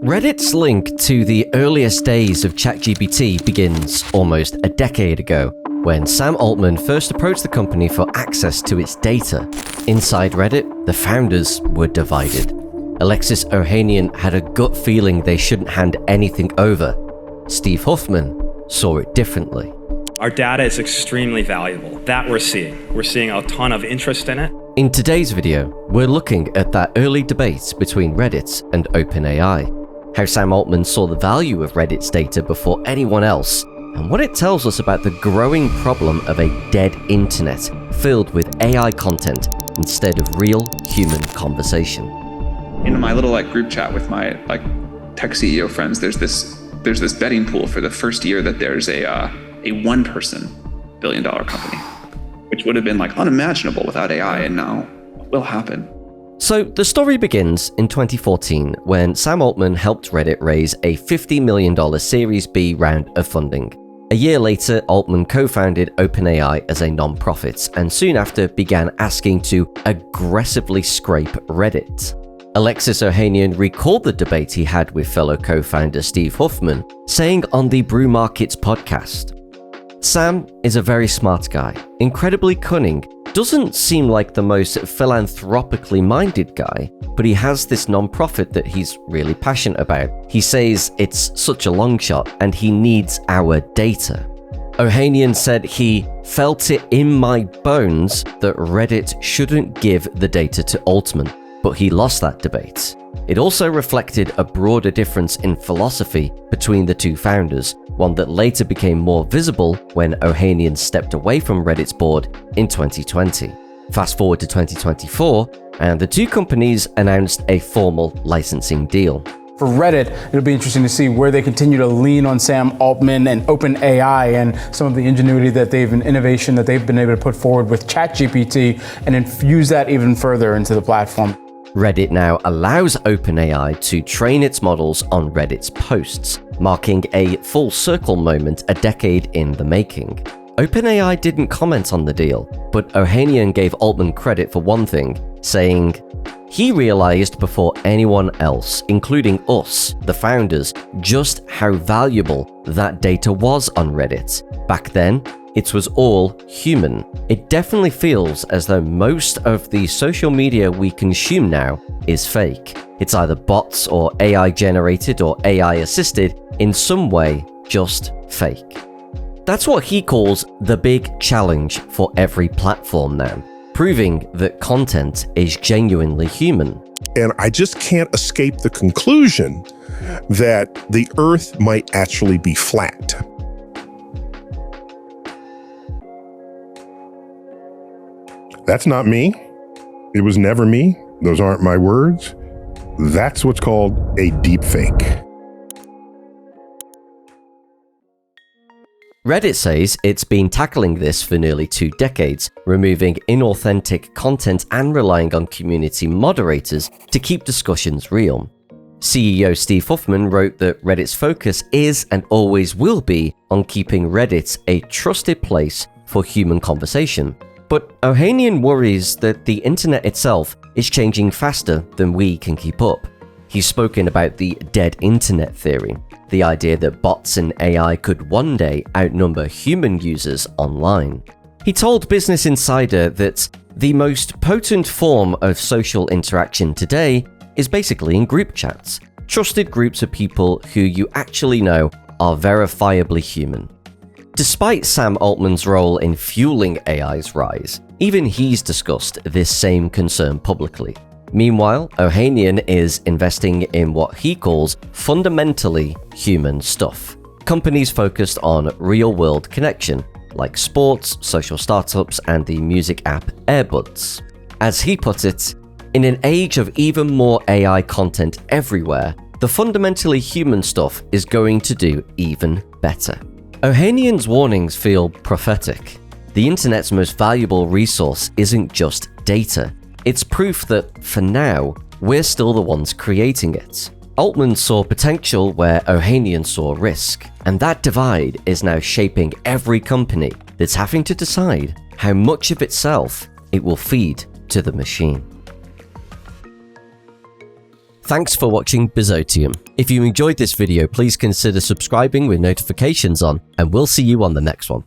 Reddit's link to the earliest days of ChatGPT begins almost a decade ago, when Sam Altman first approached the company for access to its data. Inside Reddit, the founders were divided. Alexis Ohanian had a gut feeling they shouldn't hand anything over. Steve Huffman saw it differently. Our data is extremely valuable. That we're seeing. We're seeing a ton of interest in it. In today's video, we're looking at that early debate between Reddit and OpenAI, how Sam Altman saw the value of Reddit's data before anyone else, and what it tells us about the growing problem of a dead internet filled with AI content instead of real human conversation. In my little group chat with my tech CEO friends, there's this betting pool for the first year that there's a one-person billion-dollar company, which would have been unimaginable without AI, and now will happen. So the story begins in 2014 when Sam Altman helped Reddit raise a $50 million Series B round of funding. A year later, Altman co-founded OpenAI as a non-profit and soon after began asking to aggressively scrape Reddit. Alexis Ohanian recalled the debate he had with fellow co-founder Steve Huffman, saying on the Brew Markets podcast, "Sam is a very smart guy, incredibly cunning, doesn't seem like the most philanthropically minded guy, but he has this non-profit that he's really passionate about. He says it's such a long shot and he needs our data." Ohanian said he felt it in my bones that Reddit shouldn't give the data to Altman, but he lost that debate. It also reflected a broader difference in philosophy between the two founders, one that later became more visible when Ohanian stepped away from Reddit's board in 2020. Fast forward to 2024, and the two companies announced a formal licensing deal. For Reddit, it'll be interesting to see where they continue to lean on Sam Altman and OpenAI and some of the ingenuity and innovation that they've been able to put forward with ChatGPT and infuse that even further into the platform. Reddit now allows OpenAI to train its models on Reddit's posts, marking a full circle moment a decade in the making. OpenAI didn't comment on the deal, but Ohanian gave Altman credit for one thing, saying, "He realized before anyone else, including us, the founders, just how valuable that data was on Reddit. Back then, it was all human. It definitely feels as though most of the social media we consume now is fake. It's either bots or AI generated or AI assisted, in some way just fake." That's what he calls the big challenge for every platform now, proving that content is genuinely human. And I just can't escape the conclusion that the Earth might actually be flat. That's not me. It was never me. Those aren't my words. That's what's called a deep fake. Reddit says it's been tackling this for nearly 2 decades, removing inauthentic content and relying on community moderators to keep discussions real. CEO Steve Huffman wrote that Reddit's focus is and always will be on keeping Reddit a trusted place for human conversation. But Ohanian worries that the internet itself is changing faster than we can keep up. He's spoken about the dead internet theory, the idea that bots and AI could one day outnumber human users online. He told Business Insider that the most potent form of social interaction today is basically in group chats, trusted groups of people who you actually know are verifiably human. Despite Sam Altman's role in fueling AI's rise, even he's discussed this same concern publicly. Meanwhile, Ohanian is investing in what he calls fundamentally human stuff. Companies focused on real-world connection, like sports, social startups, and the music app Airbuds. As he put it, in an age of even more AI content everywhere, the fundamentally human stuff is going to do even better. Ohanian's warnings feel prophetic. The internet's most valuable resource isn't just data. It's proof that, for now, we're still the ones creating it. Altman saw potential where Ohanian saw risk, and that divide is now shaping every company that's having to decide how much of itself it will feed to the machine. Thanks for watching Bizotium. If you enjoyed this video, please consider subscribing with notifications on, and we'll see you on the next one.